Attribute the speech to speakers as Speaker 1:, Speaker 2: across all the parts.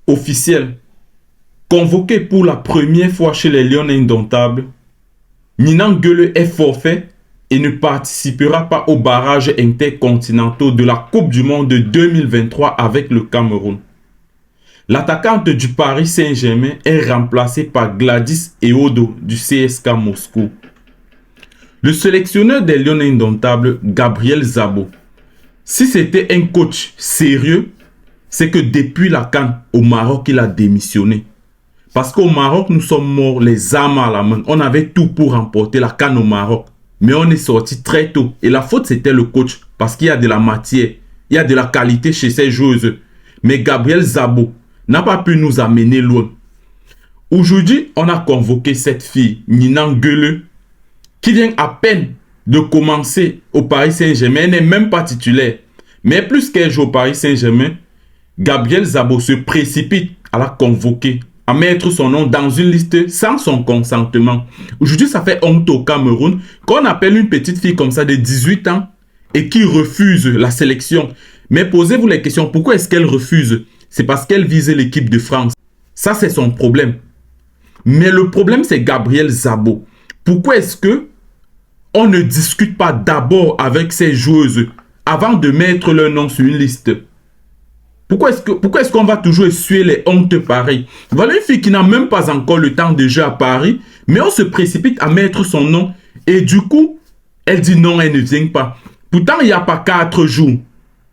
Speaker 1: officiel. Convoqué pour la première fois chez les Lions indomptables, Ninan Gueule est forfait et ne participera pas aux barrages intercontinentaux de la Coupe du Monde de 2023 avec le Cameroun. L'attaquante du Paris Saint-Germain est remplacée par Gladys Eodo du CSKA Moscou. Le sélectionneur des Lions indomptables, Gabriel Szabo, si c'était un coach sérieux, c'est que depuis la CAN au Maroc, il a démissionné. Parce qu'au Maroc, nous sommes morts les armes à la main. On avait tout pour remporter la CAN au Maroc. Mais on est sorti très tôt. Et la faute, c'était le coach. Parce qu'il y a de la matière. Il y a de la qualité chez ces joueuses. Mais Gabriel Szabo n'a pas pu nous amener loin. Aujourd'hui, on a convoqué cette fille, Ninan Gueule, qui vient à peine de commencer au Paris Saint-Germain. Elle n'est même pas titulaire. Mais plus qu'elle joue au Paris Saint-Germain, Gabriel Szabo se précipite à la convoquer, à mettre son nom dans une liste sans son consentement. Aujourd'hui, ça fait honte au Cameroun qu'on appelle une petite fille comme ça de 18 ans et qui refuse la sélection. Mais posez-vous les questions, pourquoi est-ce qu'elle refuse? C'est parce qu'elle vise l'équipe de France. Ça, c'est son problème. Mais le problème, c'est Gabriel Szabo. Pourquoi est-ce que on ne discute pas d'abord avec ces joueuses avant de mettre leur nom sur une liste? Pourquoi est-ce qu'on va toujours essuyer les hontes pareilles? Voilà une fille qui n'a même pas encore le temps de jouer à Paris, mais on se précipite à mettre son nom et du coup, elle dit non, elle ne vient pas. Pourtant, il n'y a pas 4 jours.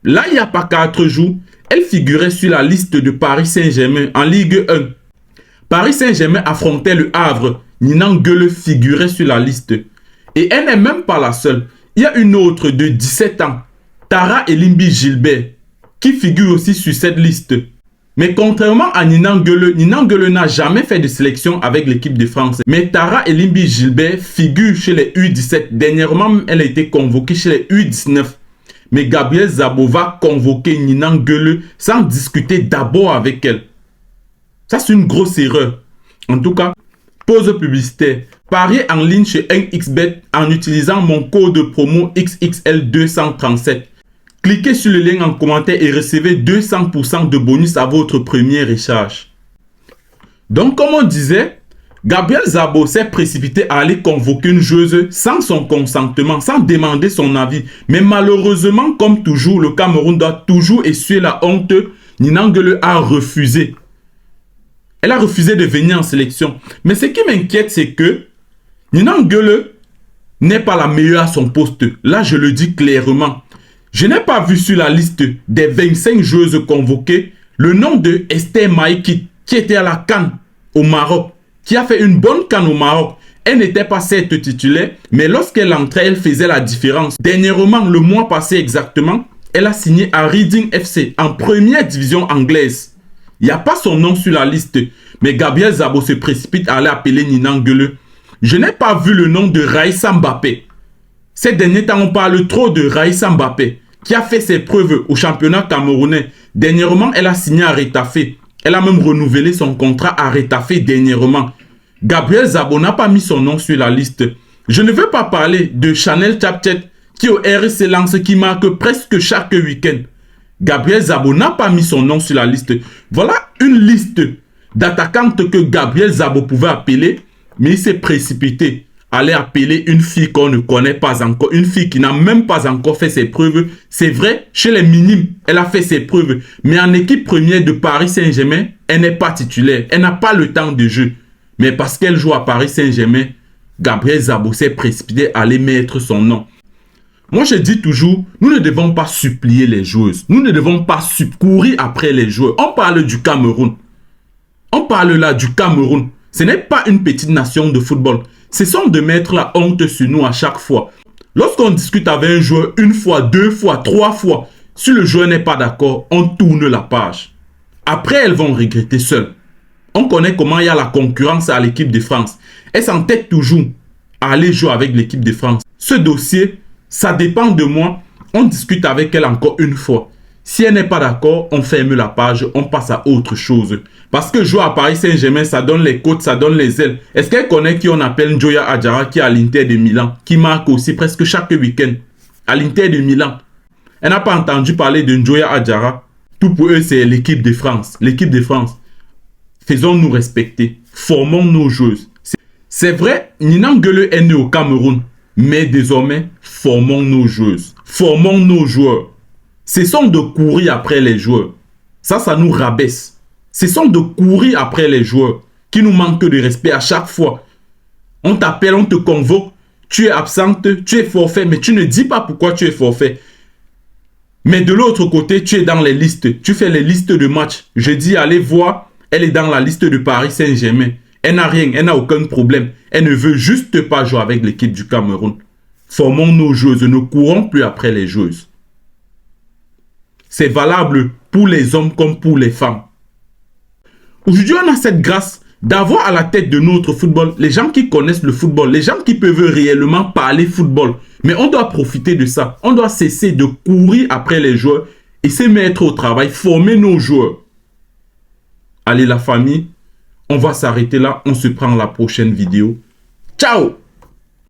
Speaker 1: Là, il n'y a pas 4 jours. Elle figurait sur la liste de Paris Saint-Germain en Ligue 1. Paris Saint-Germain affrontait le Havre. Ninan Gueule figurait sur la liste. Et elle n'est même pas la seule. Il y a une autre de 17 ans, Tara Elimbi Gilbert, qui figure aussi sur cette liste. Mais contrairement à Ninan Gueule n'a jamais fait de sélection avec l'équipe de France. Mais Tara Elimbi Gilbert figure chez les U17. Dernièrement, elle a été convoquée chez les U19. Mais Gabriel Szabo va convoquer Ninan Gueule sans discuter d'abord avec elle. Ça, c'est une grosse erreur. En tout cas, pause publicitaire. Pariez en ligne chez 1xBet en utilisant mon code promo XXL237. Cliquez sur le lien en commentaire et recevez 200% de bonus à votre premier échange. Donc, comme on disait, Gabriel Szabo s'est précipité à aller convoquer une joueuse sans son consentement, sans demander son avis. Mais malheureusement, comme toujours, le Cameroun doit toujours essuyer la honte. Ninan Gueule a refusé. Elle a refusé de venir en sélection. Mais ce qui m'inquiète, c'est que Ninan Gueule n'est pas la meilleure à son poste. Là, je le dis clairement. Je n'ai pas vu sur la liste des 25 joueuses convoquées le nom de Esther Maïki, qui était à la CAN au Maroc, qui a fait une bonne CAN au Maroc. Elle n'était pas cette titulaire, mais lorsqu'elle entrait, elle faisait la différence. Dernièrement, le mois passé exactement, elle a signé à Reading FC en première division anglaise. Il n'y a pas son nom sur la liste, mais Gabriel Szabo se précipite à aller appeler Ninan Gueule. Je n'ai pas vu le nom de Raïssa Mbappé. Ces derniers temps, on parle trop de Raïssa Mbappé, qui a fait ses preuves au championnat camerounais. Dernièrement, elle a signé à Retafe. Elle a même renouvelé son contrat à Retafe dernièrement. Gabriel Szabo n'a pas mis son nom sur la liste. Je ne veux pas parler de Chanel Chapchet, qui au RC Lens, qui marque presque chaque week-end. Gabriel Szabo n'a pas mis son nom sur la liste. Voilà une liste d'attaquantes que Gabriel Szabo pouvait appeler, mais il s'est précipité. Aller appeler une fille qu'on ne connaît pas encore, une fille qui n'a même pas encore fait ses preuves. C'est vrai, chez les minimes, elle a fait ses preuves. Mais en équipe première de Paris Saint-Germain, elle n'est pas titulaire. Elle n'a pas le temps de jeu. Mais parce qu'elle joue à Paris Saint-Germain, Gabriel Szabo s'est précipité à aller mettre son nom. Moi, je dis toujours, nous ne devons pas supplier les joueuses. Nous ne devons pas courir après les joueurs. On parle du Cameroun. On parle là du Cameroun. Ce n'est pas une petite nation de football. Cessons de mettre la honte sur nous à chaque fois. Lorsqu'on discute avec un joueur une fois, 2 fois, 3 fois, si le joueur n'est pas d'accord, on tourne la page. Après, elles vont regretter seules. On connaît comment il y a la concurrence à l'équipe de France. Elles s'entêtent toujours à aller jouer avec l'équipe de France. Ce dossier, ça dépend de moi. On discute avec elle encore une fois. Si elle n'est pas d'accord, on ferme la page, on passe à autre chose. Parce que jouer à Paris Saint-Germain, ça donne les côtes, ça donne les ailes. Est-ce qu'elle connaît qui on appelle Njoya Adjara, qui est à l'Inter de Milan, qui marque aussi presque chaque week-end à l'Inter de Milan? Elle n'a pas entendu parler de Njoya Adjara. Tout pour eux, c'est l'équipe de France. L'équipe de France. Faisons-nous respecter. Formons nos joueuses. C'est vrai, Nina Nguele est né au Cameroun. Mais désormais, formons nos joueuses. Formons nos joueurs. Cessons de courir après les joueurs. Ça nous rabaisse. Cessons de courir après les joueurs qui nous manquent de respect à chaque fois. On t'appelle, on te convoque. Tu es absente, tu es forfait, mais tu ne dis pas pourquoi tu es forfait. Mais de l'autre côté, tu es dans les listes. Tu fais les listes de matchs. Je dis, allez voir, elle est dans la liste de Paris Saint-Germain. Elle n'a rien, elle n'a aucun problème. Elle ne veut juste pas jouer avec l'équipe du Cameroun. Formons nos joueuses, ne courons plus après les joueuses. C'est valable pour les hommes comme pour les femmes. Aujourd'hui, on a cette grâce d'avoir à la tête de notre football les gens qui connaissent le football, les gens qui peuvent réellement parler football. Mais on doit profiter de ça. On doit cesser de courir après les joueurs et se mettre au travail, former nos joueurs. Allez la famille, on va s'arrêter là. On se prend la prochaine vidéo. Ciao!